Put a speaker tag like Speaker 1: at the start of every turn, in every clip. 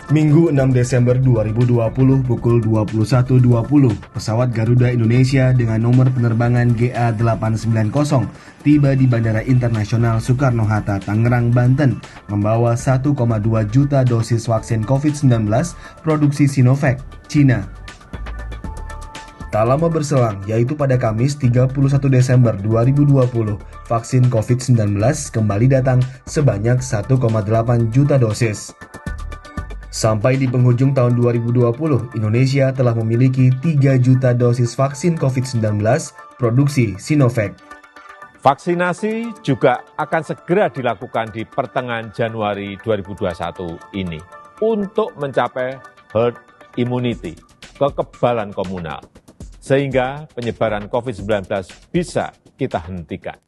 Speaker 1: Minggu 6 Desember 2020 pukul 21.20, pesawat Garuda Indonesia dengan nomor penerbangan GA890 tiba di Bandara Internasional Soekarno-Hatta, Tangerang, Banten, membawa 1,2 juta dosis vaksin COVID-19 produksi Sinovac, Cina. Tak lama berselang, yaitu pada Kamis 31 Desember 2020, vaksin COVID-19 kembali datang sebanyak 1,8 juta dosis. Sampai di penghujung tahun 2020, Indonesia telah memiliki 3 juta dosis vaksin COVID-19 produksi Sinovac.
Speaker 2: Vaksinasi juga akan segera dilakukan di pertengahan Januari 2021 ini untuk mencapai herd immunity, kekebalan komunal, sehingga penyebaran COVID-19 bisa kita hentikan.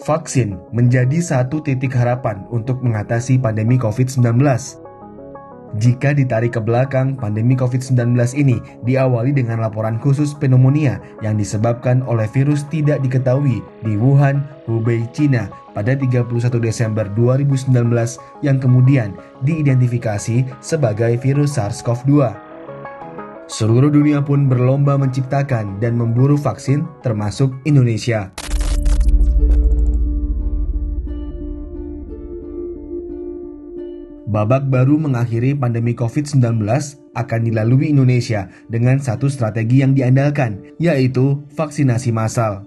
Speaker 1: Vaksin menjadi satu titik harapan untuk mengatasi pandemi COVID-19. Jika ditarik ke belakang, pandemi COVID-19 ini diawali dengan laporan khusus pneumonia yang disebabkan oleh virus tidak diketahui di Wuhan, Hubei, China pada 31 Desember 2019 yang kemudian diidentifikasi sebagai virus SARS-CoV-2. Seluruh dunia pun berlomba menciptakan dan memburu vaksin, termasuk Indonesia. Babak baru mengakhiri pandemi COVID-19 akan dilalui Indonesia dengan satu strategi yang diandalkan, yaitu vaksinasi massal.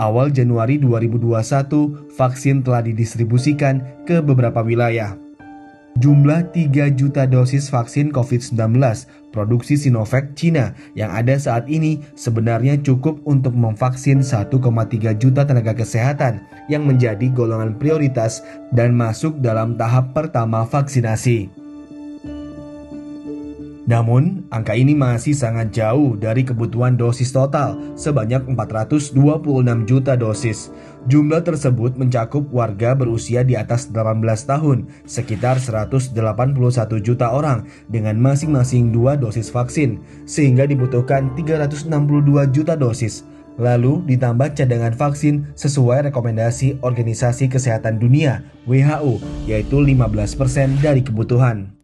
Speaker 1: Awal Januari 2021, vaksin telah didistribusikan ke beberapa wilayah. Jumlah 3 juta dosis vaksin COVID-19 produksi Sinovac Cina yang ada saat ini sebenarnya cukup untuk memvaksin 1,3 juta tenaga kesehatan yang menjadi golongan prioritas dan masuk dalam tahap pertama vaksinasi. Namun, angka ini masih sangat jauh dari kebutuhan dosis total sebanyak 426 juta dosis. Jumlah tersebut mencakup warga berusia di atas 18 tahun, sekitar 181 juta orang dengan masing-masing 2 dosis vaksin, sehingga dibutuhkan 362 juta dosis. Lalu ditambah cadangan vaksin sesuai rekomendasi Organisasi Kesehatan Dunia (WHO), yaitu 15% dari kebutuhan.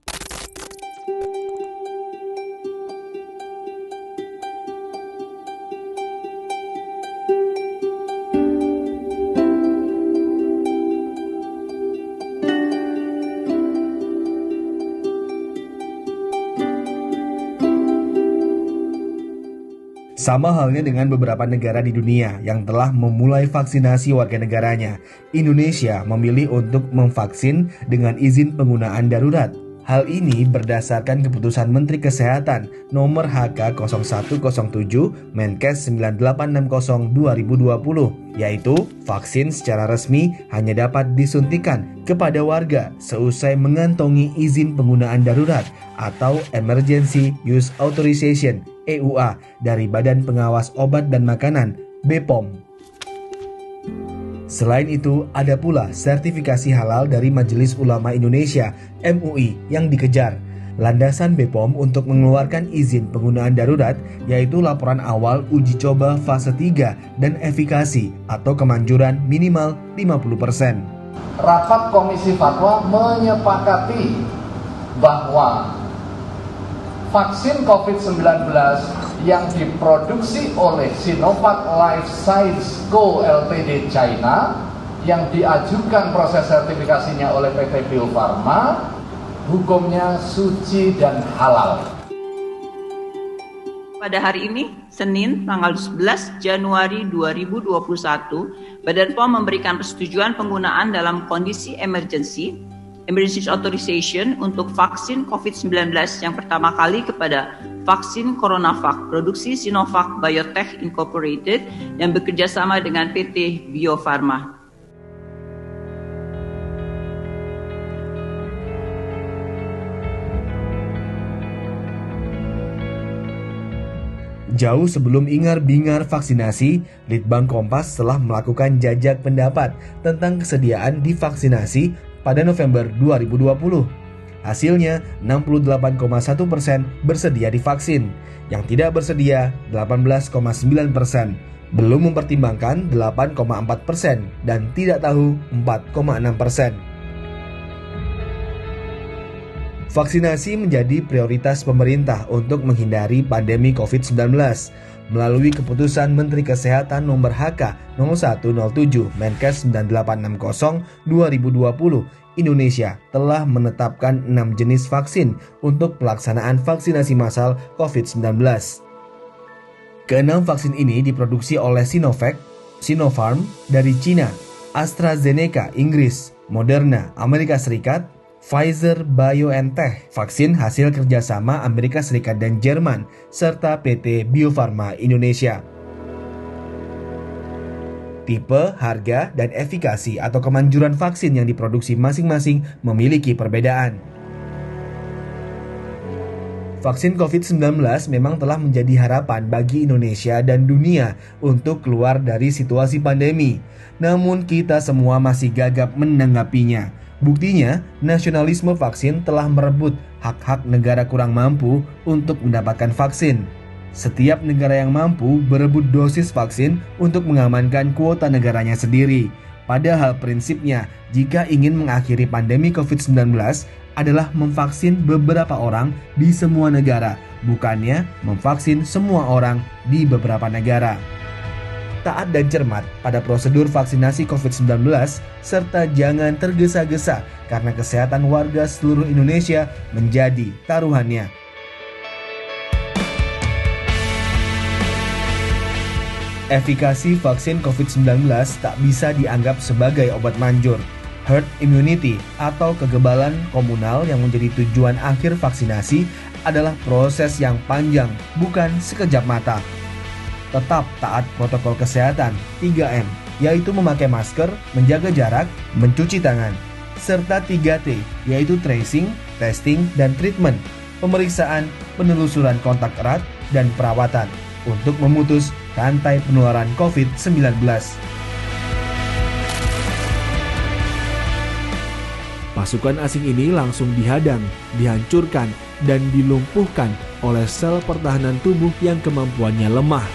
Speaker 1: Sama halnya dengan beberapa negara di dunia yang telah memulai vaksinasi warga negaranya, Indonesia memilih untuk memvaksin dengan izin penggunaan darurat. Hal ini berdasarkan keputusan Menteri Kesehatan nomor HK0107 Menkes 9860 2020, yaitu vaksin secara resmi hanya dapat disuntikan kepada warga seusai mengantongi izin penggunaan darurat atau Emergency Use Authorization EUA dari Badan Pengawas Obat dan Makanan BPOM. Selain itu, ada pula sertifikasi halal dari Majelis Ulama Indonesia MUI yang dikejar. Landasan BPOM untuk mengeluarkan izin penggunaan darurat yaitu laporan awal uji coba fase 3 dan efikasi atau kemanjuran minimal 50%.
Speaker 3: Rapat Komisi Fatwa menyepakati bahwa vaksin COVID-19 yang diproduksi oleh Sinovac Life Sciences Co. Ltd. China yang diajukan proses sertifikasinya oleh PT Bio Farma hukumnya suci dan halal.
Speaker 4: Pada hari ini, Senin, tanggal 11 Januari 2021, Badan POM memberikan persetujuan penggunaan dalam kondisi emergency authorization untuk vaksin COVID-19 yang pertama kali kepada vaksin CoronaVac produksi Sinovac Biotech Incorporated yang bekerjasama dengan PT Bio Farma.
Speaker 1: Jauh sebelum ingar-bingar vaksinasi, Litbang Kompas telah melakukan jajak pendapat tentang kesediaan divaksinasi pada November 2020. Hasilnya 68,1% bersedia divaksin, yang tidak bersedia 18,9%, belum mempertimbangkan 8,4%, dan tidak tahu 4,6%. Vaksinasi menjadi prioritas pemerintah untuk menghindari pandemi COVID-19. Melalui keputusan Menteri Kesehatan nomor HK 0107 Menkes 9860/2020, Indonesia telah menetapkan 6 jenis vaksin untuk pelaksanaan vaksinasi massal COVID-19. Keenam vaksin ini diproduksi oleh Sinovac, Sinopharm dari Cina, AstraZeneca Inggris, Moderna Amerika Serikat, Pfizer BioNTech, vaksin hasil kerjasama Amerika Serikat dan Jerman, serta PT Bio Farma Indonesia. Tipe, harga, dan efikasi atau kemanjuran vaksin yang diproduksi masing-masing memiliki perbedaan. Vaksin COVID-19 memang telah menjadi harapan bagi Indonesia dan dunia untuk keluar dari situasi pandemi. Namun kita semua masih gagap menanggapinya. Buktinya, nasionalisme vaksin telah merebut hak-hak negara kurang mampu untuk mendapatkan vaksin. Setiap negara yang mampu berebut dosis vaksin untuk mengamankan kuota negaranya sendiri. Padahal prinsipnya, jika ingin mengakhiri pandemi COVID-19 adalah memvaksin beberapa orang di semua negara, bukannya memvaksin semua orang di beberapa negara. Taat dan cermat pada prosedur vaksinasi COVID-19, serta jangan tergesa-gesa karena kesehatan warga seluruh Indonesia menjadi taruhannya. Efikasi vaksin COVID-19 tak bisa dianggap sebagai obat manjur. Herd immunity atau kekebalan komunal yang menjadi tujuan akhir vaksinasi adalah proses yang panjang, bukan sekejap mata. Tetap taat protokol kesehatan 3M, yaitu memakai masker, menjaga jarak, mencuci tangan, serta 3T, yaitu tracing, testing, dan treatment, pemeriksaan, penelusuran kontak erat, dan perawatan untuk memutus rantai penularan COVID-19.
Speaker 5: Pasukan asing ini langsung dihadang, dihancurkan, dan dilumpuhkan oleh sel pertahanan tubuh yang kemampuannya lemah.